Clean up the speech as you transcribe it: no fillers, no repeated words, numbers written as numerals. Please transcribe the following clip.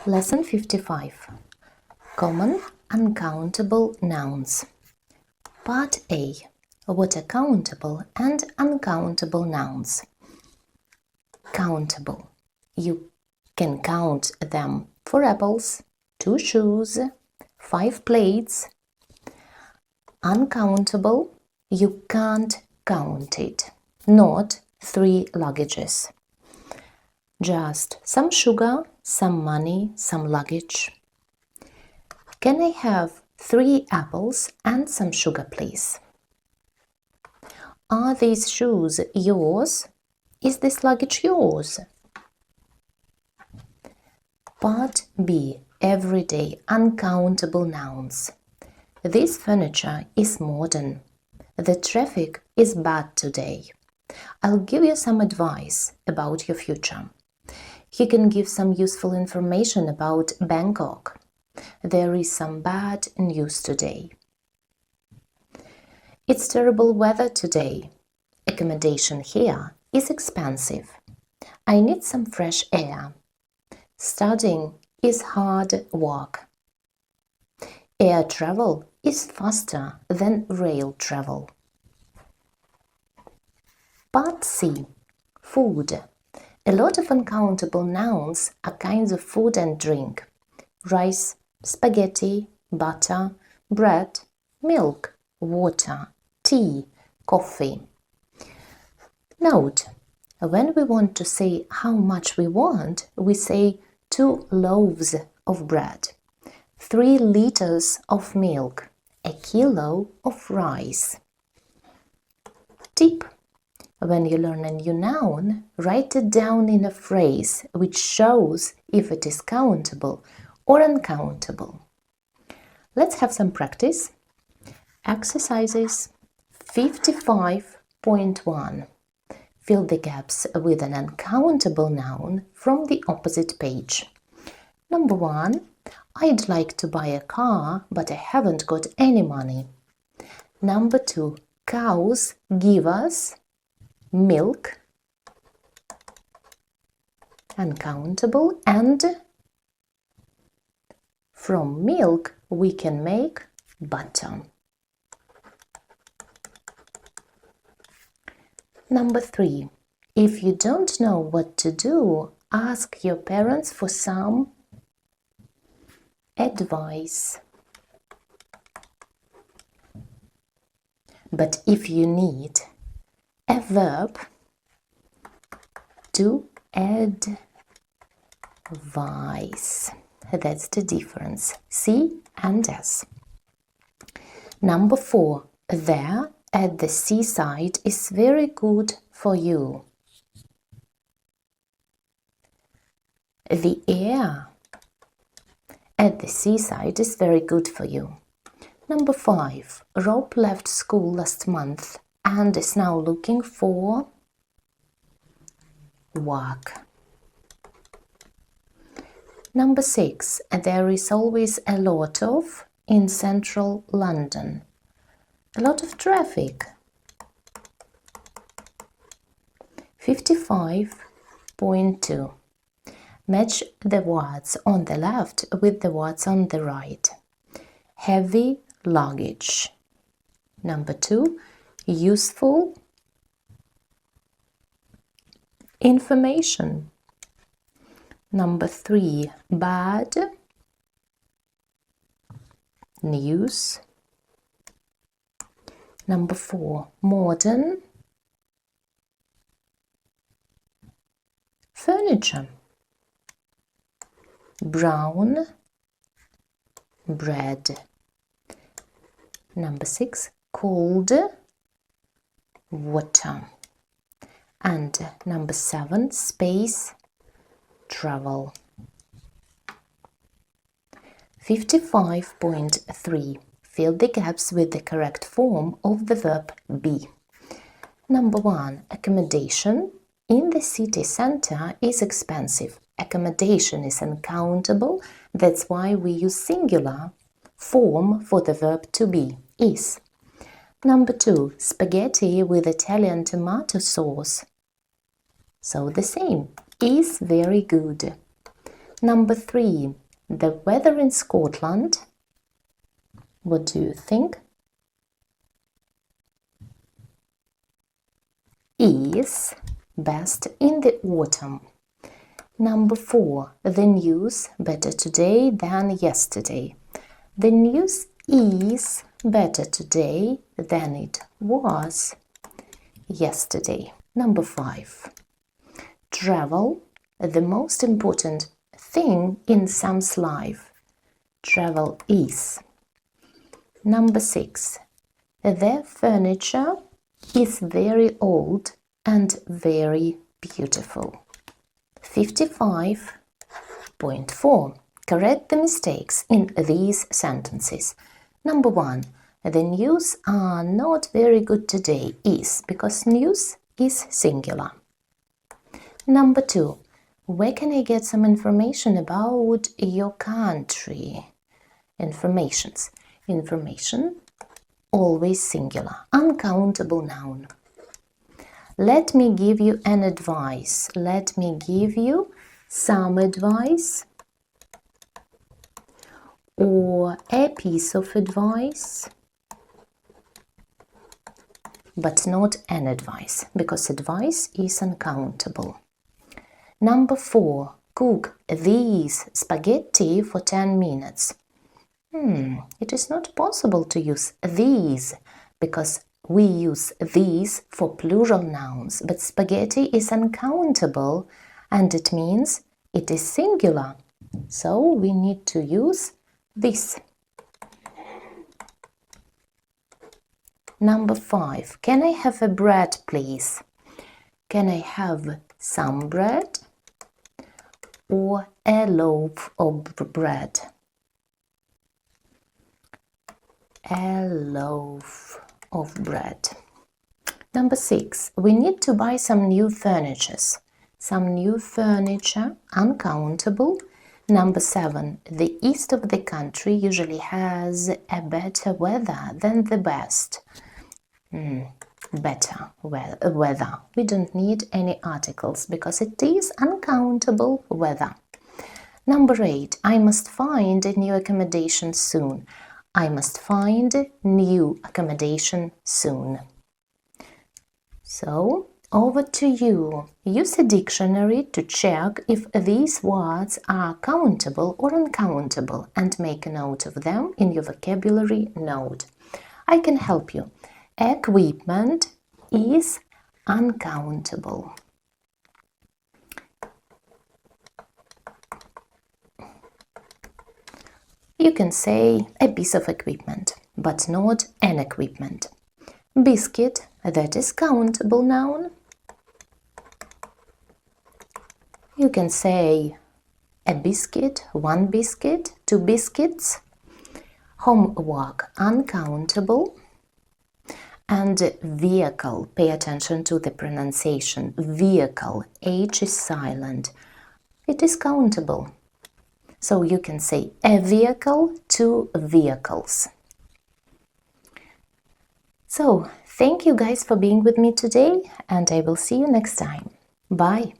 Lesson 55. Common uncountable nouns. Part A. What are countable and uncountable nouns? Countable. You can count them: 4 apples, 2 shoes, 5 plates. Uncountable. You can't count it. Not 3 luggages. Just some sugar, some money, some luggage. Can I have 3 apples and some sugar, please? Are these shoes yours? Is this luggage yours? Part B. Everyday uncountable nouns. This furniture is modern. The traffic is bad today. I'll give you some advice about your future. You can give some useful information about Bangkok. There is some bad news today. It's terrible weather today. Accommodation here is expensive. I need some fresh air. Studying is hard work. Air travel is faster than rail travel. Part C. Food. A lot of uncountable nouns are kinds of food and drink: rice, spaghetti, butter, bread, milk, water, tea, coffee. Note: when we want to say how much we want, we say 2 loaves of bread, 3 liters of milk, a kilo of rice. Tip: when you learn a new noun, write it down in a phrase which shows if it is countable or uncountable. Let's have some practice. Exercises 55.1. Fill the gaps with an uncountable noun from the opposite page. Number 1. I'd like to buy a car, but I haven't got any money. Number 2. Cows give us milk, uncountable, and from milk we can make butter. Number 3. If you don't know what to do, ask your parents for some advice. But if you need a verb to advise, that's the difference, C and S. Number 4. There at the seaside is very good for you. The air at the seaside is very good for you. Number 5. Rob left school last month and is now looking for work. Number 6. There is always a lot of in central London. A lot of traffic. 55.2. Match the words on the left with the words on the right. Heavy luggage. Number 2. Useful information. Number 3. Bad news. Number 4. Modern furniture. Brown bread. Number 6. Cold water. And number 7. Space travel. 55.3. Fill the gaps with the correct form of the verb be. Number 1. Accommodation in the city center is expensive. Accommodation is uncountable, that's why we use singular form for the verb to be, is. Number 2. Spaghetti with Italian tomato sauce. So the same, is very good. Number 3, the weather in Scotland. What do you think? Is best in the autumn. Number 4, the news better today than yesterday. The news is better today than it was yesterday. Number 5, travel, the most important thing in Sam's life. Travel is. Number 6, their furniture is very old and very beautiful. 55.4. Correct the mistakes in these sentences. Number 1, the news are not very good today is, because news is singular. Number 2, where can I get some information about your country? Informations. Information, always singular. Uncountable noun. Let me give you an advice. Let me give you some advice, or a piece of advice, but not an advice, because advice is uncountable. Number 4, cook these spaghetti for 10 minutes. It is not possible to use these, because we use these for plural nouns, but spaghetti is uncountable and it means it is singular. So we need to use this. Number 5, can I have a bread, please? Can I have some bread or a loaf of bread? A loaf of bread. Number 6, we need to buy some new furniture. Some new furniture, uncountable. Number 7, the east of the country usually has a better weather than the west. Better weather. We don't need any articles because it is uncountable weather. Number 8, I must find a new accommodation soon. I must find new accommodation soon. So, over to you. Use a dictionary to check if these words are countable or uncountable and make a note of them in your vocabulary note. I can help you. Equipment is uncountable. You can say a piece of equipment, but not an equipment. Biscuit, that is countable noun. You can say a biscuit, 1 biscuit, 2 biscuits. Homework, uncountable. And vehicle, pay attention to the pronunciation. Vehicle, H is silent. It is countable. So you can say a vehicle, 2 vehicles. So, thank you guys for being with me today, and I will see you next time. Bye!